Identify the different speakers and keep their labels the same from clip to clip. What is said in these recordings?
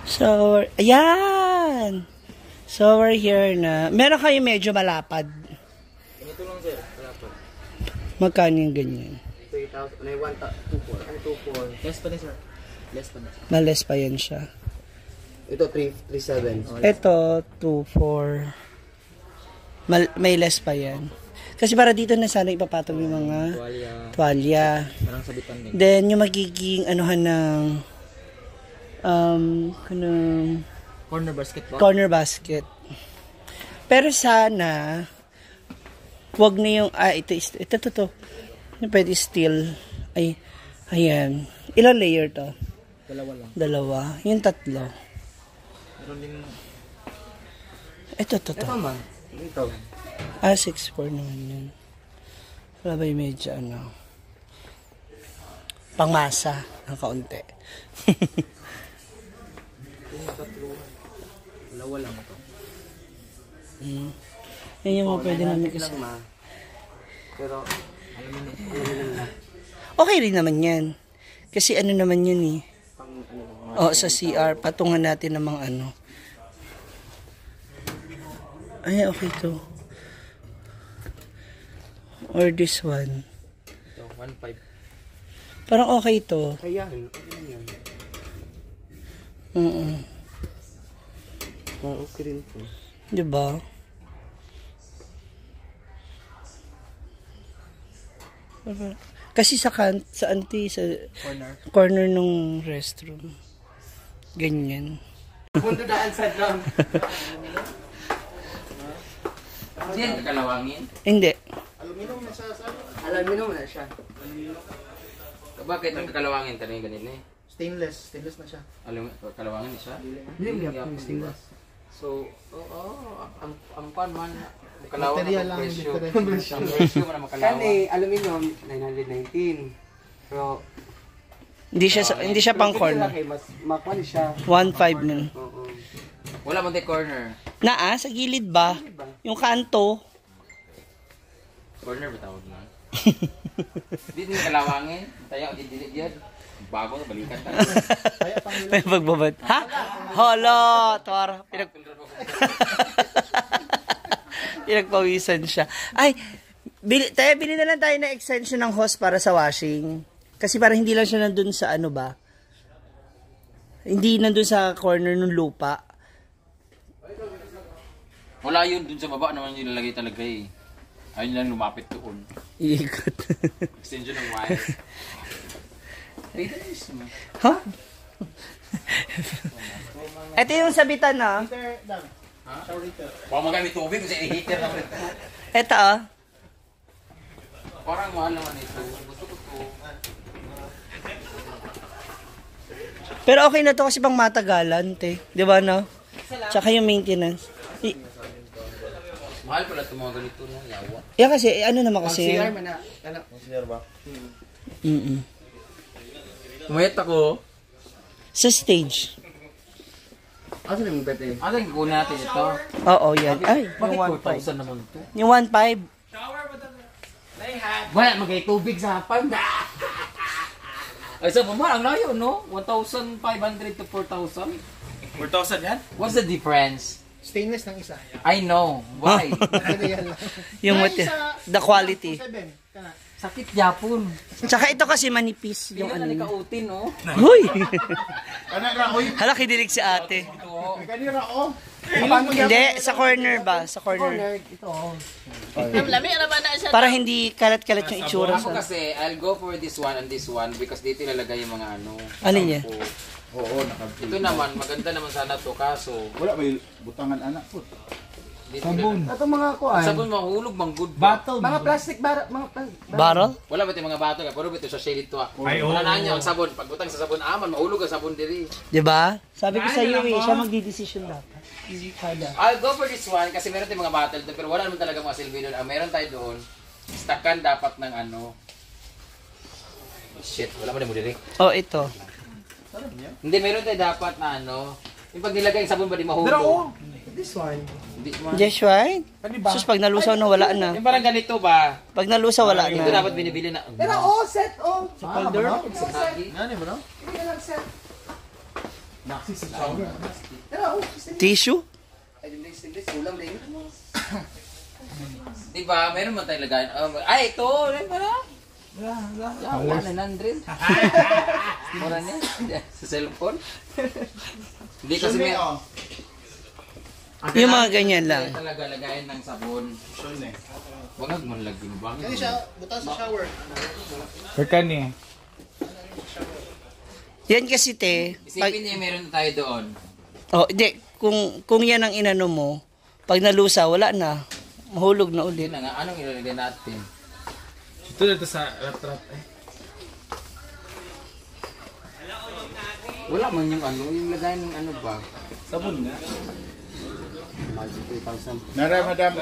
Speaker 1: So, ayan. So, we're here na. Meron kayo medyo malapad.
Speaker 2: Ito lang sir, malapad.
Speaker 1: Magkano yung ganyan?
Speaker 2: 3,000, 1,2,4. Ano 2,4? Less pa na sir. Less pa na.
Speaker 1: Males pa yan siya.
Speaker 2: Ito 3,7.
Speaker 1: Ito, 2,4. May less pa yan. Kasi para dito na sana ipapatong yung mga tuwalya.
Speaker 2: Parang sabitan din.
Speaker 1: Then, yung magiging anuhan ng
Speaker 2: Corner basket ba?
Speaker 1: corner basket. Pero sana, wag na yung, ito. Yung pwede steel. Ay, ayan. Ilang layer to? Dalawa. Yung tatlo.
Speaker 2: Meron din.
Speaker 1: Ito.
Speaker 2: Ito man. Ito.
Speaker 1: 6'4" naman yun. Wala ba yung medyo pangmasa ng kaunti.
Speaker 2: Dalawa lang ito.
Speaker 1: Yan yung mga pwede namin kasi.
Speaker 2: Pero,
Speaker 1: Okay rin naman yan. Kasi ano naman yun eh. Sa CR, patungan natin ng mga Ay, okay to. Or this one.
Speaker 2: ito, 1,500.
Speaker 1: Parang okay to.
Speaker 2: Kaya, okay yan. Okay rin po.
Speaker 1: Diba? Kasi sa corner nung restroom. Ganyan.
Speaker 2: Punto daan sa drum. Diyan kalawangin?
Speaker 1: Hindi.
Speaker 2: Aluminum na siya. Bakit ang kalawangin tanong ganito eh?
Speaker 3: Stainless na siya.
Speaker 2: Kalawangin siya?
Speaker 3: Hindi, stainless.
Speaker 2: So, ang pan man kalawang
Speaker 3: Material lang,
Speaker 2: ang presyo mo na makalawang.
Speaker 3: Kani aluminum 919. Pero
Speaker 1: Hindi siya pang corner.
Speaker 3: mas makuha siya.
Speaker 1: 1.5 nun.
Speaker 3: Oo.
Speaker 2: Wala mo corner.
Speaker 1: Sa gilid ba? Yung kanto.
Speaker 2: Corner ba tawag na? Di kalawangin. Tayo di diyan. Bago na balikan ta.
Speaker 1: May pagbabad. Ha? Hala, Tora. Pinagpawisan siya. Ay, bili na lang tayo ng extension ng hose para sa washing. Kasi para hindi lang siya nandun sa hindi nandun sa corner ng lupa.
Speaker 2: Wala yun dun sa baba naman yung nilalagay talaga eh. Ayun lang lumapit doon.
Speaker 1: Iikot.
Speaker 2: Extension ng wire. Ito na mismo.
Speaker 1: Ha? Ito yung sabitan na.
Speaker 2: Huwag magamit tubig kasi i-heater naman ito.
Speaker 1: Ito
Speaker 2: Parang mahal naman ito. Gusto ko ito.
Speaker 1: Pero okay na to kasi pang matagalan, te. Di ba, no? Tsaka yung maintenance.
Speaker 2: Mahal pala ito mga ganito na yawa.
Speaker 1: Yeah, kasi, naman kasi.
Speaker 3: CR man na.
Speaker 2: CR ba?
Speaker 3: Umayat ako.
Speaker 1: Sa stage.
Speaker 3: Asa na yung bete?
Speaker 2: Ano yung kunin natin ito?
Speaker 1: Oo, yan. Ay, yung
Speaker 2: Bakit
Speaker 1: 1.5.
Speaker 2: 4,000 naman ito?
Speaker 1: Yung 1.5.
Speaker 3: Wala magay tubig sa hapon.
Speaker 2: Ay, sa mama, ang layo, no? 1,500 to 4,000.
Speaker 4: 4,000 yan?
Speaker 2: What's the difference?
Speaker 3: Stainless ng isa.
Speaker 2: I know. Why?
Speaker 1: Yung the quality.
Speaker 2: Sakit Japon.
Speaker 1: Tsaka ito kasi manipis. Yung
Speaker 2: Yung nalikautin, no?
Speaker 1: Huy!
Speaker 3: Kana ra oy.
Speaker 1: Hala, kidilig si ate.
Speaker 3: Kani ra oh.
Speaker 1: Hindi, sa corner ba? Sa corner.
Speaker 3: Ito.
Speaker 1: Para hindi kalat-kalat yung itsura
Speaker 2: Ako
Speaker 1: sa...
Speaker 2: kasi, I'll go for this one and this one because dito ilalagay yung mga
Speaker 1: Ano niya?
Speaker 4: Oo,
Speaker 2: Ito naman, maganda naman sana to kaso.
Speaker 4: wala may butangan anak po.
Speaker 2: Sabon.
Speaker 3: Ato mga kuan.
Speaker 2: Sabon mahulog, mang good ba?
Speaker 3: Mga plastic mga
Speaker 1: Barrel?
Speaker 2: Wala ba yung mga bato? Puro ba ito sa shade ito?
Speaker 4: Ay,
Speaker 2: Wala
Speaker 4: oo.
Speaker 2: na niya ang sabon. Pagbutang sa sabon, aman, mahulog ang sabon diri.
Speaker 1: Diba? Sabi ko sa iyo siya magdi-decision dapat. Kada.
Speaker 2: I'll go for this one kasi meron tayong mga bottle doon pero wala naman talaga mga silbi doon. Ang meron tayo doon, stackan dapat ng shit, wala ba na mo diri?
Speaker 1: Oh, ito.
Speaker 2: Hindi, meron tayo dapat na yung pag nilagay yung sabon ba di mahulog?
Speaker 3: This one.
Speaker 2: Hindi man.
Speaker 1: Just right? Sus, pag nalusaw na, wala na.
Speaker 2: Yung parang ganito ba?
Speaker 1: Pag nalusaw, wala
Speaker 2: Ito
Speaker 1: na.
Speaker 2: dapat binibili na.
Speaker 3: Set oh.
Speaker 1: Folder?
Speaker 2: Sagi.
Speaker 3: Nani mo no? Hindi lang set.
Speaker 1: Tissue?
Speaker 2: Diba, meron man tayong lagayan. Ay, ito! Para? Wala, 900. Mura niya. Sa cellphone. Hindi kasi may...
Speaker 1: Yung mga ganyan lang.
Speaker 2: Talaga lagayan ng sabon. Wag mo lagyan ba?
Speaker 3: Kani siya, butas sa shower.
Speaker 4: Kani.
Speaker 1: Yan kasi te.
Speaker 2: Isipin niya meron tayo doon.
Speaker 1: Oh, hindi. Kung yan ang inano mo, pag nalusa, wala na. Mahulog na ulit.
Speaker 2: Yun na nga, anong ilalagay natin?
Speaker 4: Ito dito sa rat-rat eh.
Speaker 2: Wala man yung ano, yung lagayan ng ano ba?
Speaker 4: Sabon nga.
Speaker 2: Magic 3,000.
Speaker 4: Nara madam.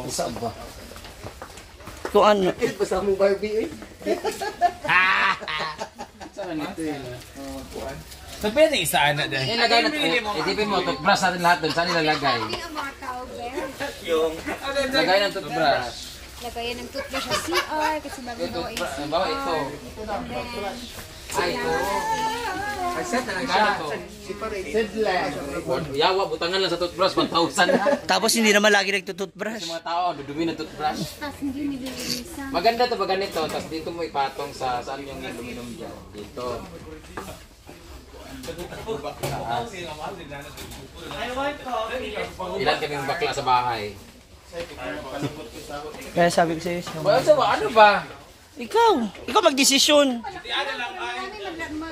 Speaker 2: Isa ba?
Speaker 1: Kung ano.
Speaker 3: Basta mo Barbie eh.
Speaker 2: Saan nito yun?
Speaker 4: Sa pwede isa ana dahil.
Speaker 2: Ilagay natin. Isipin mo, toothbrush natin lahat doon. Saan ilalagay?
Speaker 5: Ang mga cowbell.
Speaker 2: Lagay ng toothbrush.
Speaker 5: Lagayan ng toothbrush sa CR kasi bago
Speaker 2: Yung
Speaker 5: daw ay
Speaker 2: toothbrush. Bawa ito. Ay, ito. Ay, set na lang siya.
Speaker 3: Separated lang.
Speaker 2: Yawa, butangan lang sa toothbrush. 1,000 na.
Speaker 1: Tapos hindi naman lagi nagtututbrush.
Speaker 2: Yung mga tao, dudumi ng toothbrush.
Speaker 5: tapos hindi nililinisan.
Speaker 2: Maganda to pag ganito. Tapos dito mo ipatong sa saan yung luminom dyan. Dito. Ilan kaming bakla sa bahay?
Speaker 1: Kaya sabi ko sa'yo,
Speaker 2: Ano ba?
Speaker 1: ikaw magdesisyon.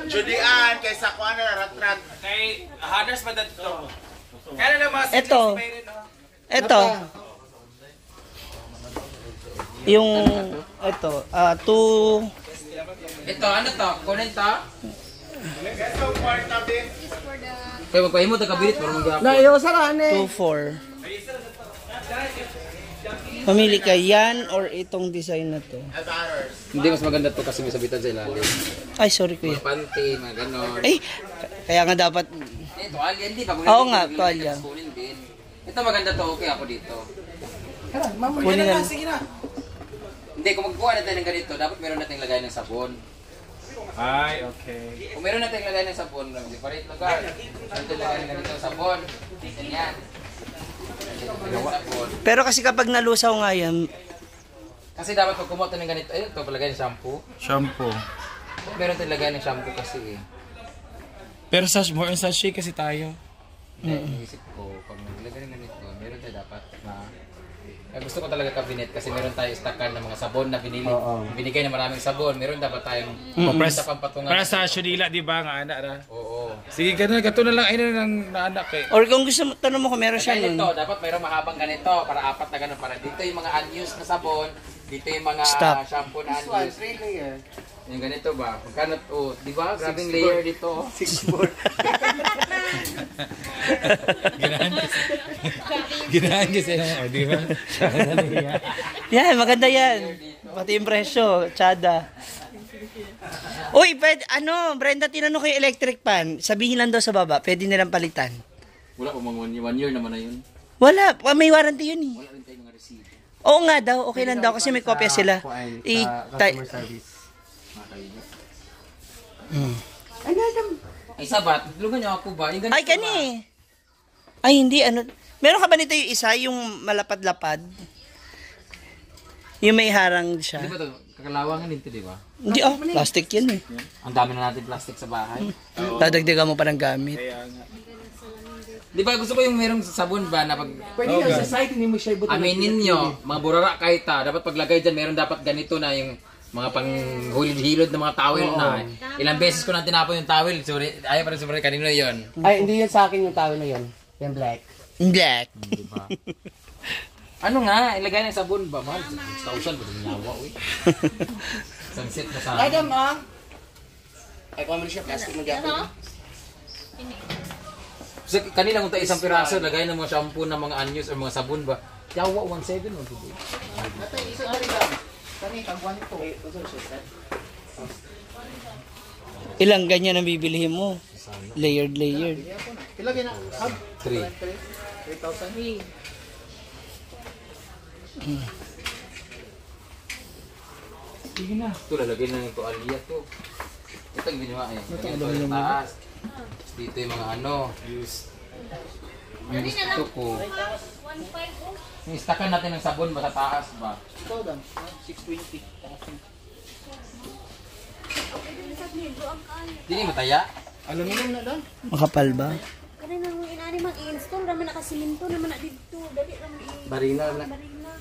Speaker 3: Julian, kaysa ko ano, rat-rat.
Speaker 4: Kay hadas pa dito. Kaya na mas
Speaker 1: Ito. Yung, ito,
Speaker 2: Ito, ano to? Kunin to?
Speaker 5: For the
Speaker 2: Kaya magpahimo ta kabilit para mag-upload.
Speaker 3: Nayo sarahan eh.
Speaker 1: 2-4. Mamili ka yan or itong design na to.
Speaker 2: Hindi, mas maganda to kasi may sabitan sa ilalim.
Speaker 1: Ay, sorry kuya.
Speaker 2: Mga panty, mga ganon.
Speaker 1: Ay, kaya nga dapat,
Speaker 2: Tuwalya, hindi pa.
Speaker 1: Oo nga, tuwalya.
Speaker 2: Kunin din. Ito maganda to, okay ako dito.
Speaker 1: kunin na.
Speaker 2: Hindi, kung magkuha na tayo ng ganito, dapat meron natin lagay ng sabon.
Speaker 4: Ay, okay.
Speaker 2: Kung meron natin lagay ng sabon, separate lugar. Ito lagay ng ganito sabon. Ganyan. Sabon.
Speaker 1: Pero kasi kapag nalusaw nga yan,
Speaker 2: Kasi dapat pag kumuha tayo ng ganito, ayun, ito palagay ng shampoo.
Speaker 4: Shampoo.
Speaker 2: Meron tayong lagay ng shampoo kasi eh.
Speaker 4: Pero sa more on sachet kasi tayo.
Speaker 2: Naisip ko, pag naglagay ng ganito, meron tayo dapat na... gusto ko talaga cabinet kasi meron tayo stockan ng mga sabon na binigay na maraming sabon. Meron dapat tayong
Speaker 4: Press,
Speaker 2: sa pampatungan.
Speaker 4: para sa Shunila, di ba nga anak ra?
Speaker 2: Oo.
Speaker 4: Sige, ganun, gato na lang, ayun na lang na anak eh.
Speaker 1: or kung gusto mo, tanong mo kung meron siya
Speaker 2: Ganito,
Speaker 1: nun.
Speaker 2: dapat mayroong mahabang ganito para apat na ganun. Para dito yung mga unused na sabon, dito yung mga
Speaker 1: Stop.
Speaker 2: shampoo na unused. Yung ganito ba? Magkano, di ba? Grabing layer dito.
Speaker 3: 6-4.
Speaker 4: Ginahan kasi di ba?
Speaker 1: Yan, maganda yan. Pati yung presyo, tsada. Uy, Brenda, tinanong ko yung electric pan. Sabihin lang daw sa baba, pwede nilang palitan.
Speaker 2: Wala pa mga 1 year naman na yun.
Speaker 1: Wala, may warranty yun eh.
Speaker 2: Wala rin tayong mga receipt.
Speaker 1: Oo nga daw, okay lang daw kasi may kopya sila.
Speaker 3: Customer service.
Speaker 2: Ay, sabat, tulungan niyo ako ba? Yung ganito
Speaker 1: Ay, kani. Ay, hindi, meron ka ba nito yung isa, yung malapad-lapad? Yung may harang
Speaker 2: Di
Speaker 1: siya.
Speaker 2: ba ito? Kakalawangan dito, di ba?
Speaker 1: Hindi, plastic yan eh.
Speaker 2: Ang dami na natin plastic sa bahay.
Speaker 1: Dadagdagan mo pa ng gamit.
Speaker 2: Di ba gusto ko yung merong sabon ba na pag
Speaker 3: Pwede lang sa site, hindi mo siya ibutin.
Speaker 2: aminin nyo, mga burara kahit dapat paglagay dyan, meron dapat ganito na yung mga pang hilod na mga towel na. Ilang beses ko na tinapon yung towel. Sorry, ayaw pa rin sorry, kanino yun.
Speaker 3: Ay, hindi yan sa akin yung tao na yun. Yan black.
Speaker 1: Black.
Speaker 2: Diba? Ano nga, ilagay ng sabon ba? Mahal, 1,000 ba yung nyawa, uy. Sunset na sa akin.
Speaker 3: Madam, ay, kung ano siya, plastic mo dyan.
Speaker 2: So, kanina kung tayo isang piraso, lagay ng mga shampoo ng mga unused or mga sabon ba? Yawa, 1,700 o tuloy.
Speaker 1: Ilang ganyan ang bibilihin mo? Layered.
Speaker 3: Ilagay na.
Speaker 2: 3.
Speaker 3: 3,000.
Speaker 2: Ito, lalagay na yung tuwalya to. Ito yung ginawa eh. Ganito yung taas. Tapos dito yung mga ano. Yung gusto ko. Yung istakan natin ng sabon ba sa taas ba?
Speaker 3: Ikaw dan, 620.
Speaker 2: Di ni mataya.
Speaker 3: Aluminum na dan.
Speaker 1: Makapal ba?
Speaker 5: Kanina mo inani mag-install raman nakasiminto naman na dito. Dali raman
Speaker 3: Barina na.
Speaker 5: barina.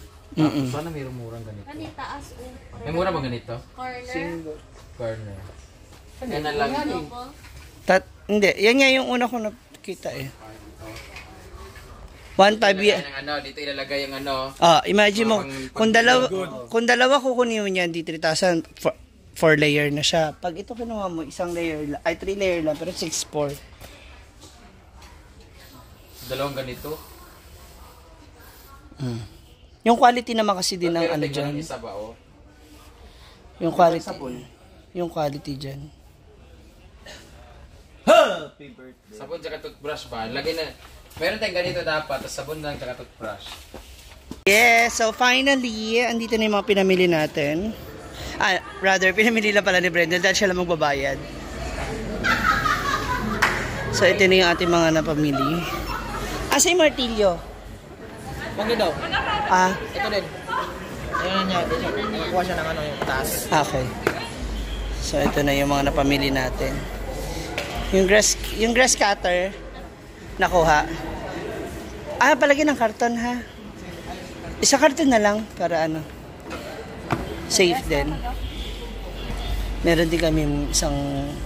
Speaker 2: Sana mayroong murang ganito.
Speaker 5: Kani taas o.
Speaker 2: May mura ba ganito?
Speaker 5: Corner.
Speaker 2: Corner. Yan na lang.
Speaker 5: Double.
Speaker 1: Hindi, yan nga yung una ko nakita eh. 1.5
Speaker 2: Ilalagay ng ano, dito ilalagay yung ano.
Speaker 1: Imagine mo, kung dalawa kukunin mo niyan, di 3,000, 4 layer na siya. Pag ito kinuha mo, isang layer lang, ay 3 layer lang, pero 6.4.
Speaker 2: Dalawang ganito.
Speaker 1: Yung quality naman kasi din ng
Speaker 2: Pero
Speaker 1: ano
Speaker 2: tingnan
Speaker 1: dyan.
Speaker 2: yung isa ba oh.
Speaker 1: Yung quality dyan.
Speaker 2: Sabon tsaka toothbrush ba? Lagay na. Meron tayong ganito dapat, tapos sabon lang tsaka toothbrush.
Speaker 1: Yeah, so finally, andito na yung mga pinamili natin. Pinamili lang pala ni Brenda dahil siya lang magbabayad. So ito na yung ating mga napamili. Asa yung martilyo?
Speaker 3: Mangga daw. Ito din. Ayun niya, nakakuha siya ng ano yung taas.
Speaker 1: Okay. So ito na yung mga napamili natin. Yung grass cutter nakuha. Palagyan ng karton ha. Isa karton na lang para ano. Safe din. Meron din kami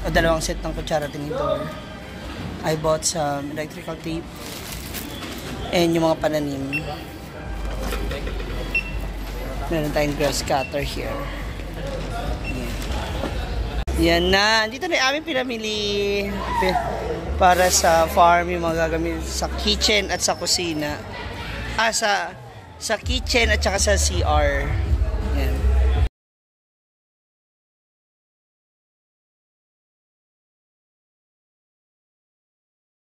Speaker 1: dalawang set ng kutsara tinidor. I bought some electrical tape and yung mga pananim. Meron tayong grass cutter here. Yan na. Dito na yung aming pinamili para sa farm, yung mga gagamit sa kitchen at sa kusina. Sa kitchen at saka sa CR. Yan.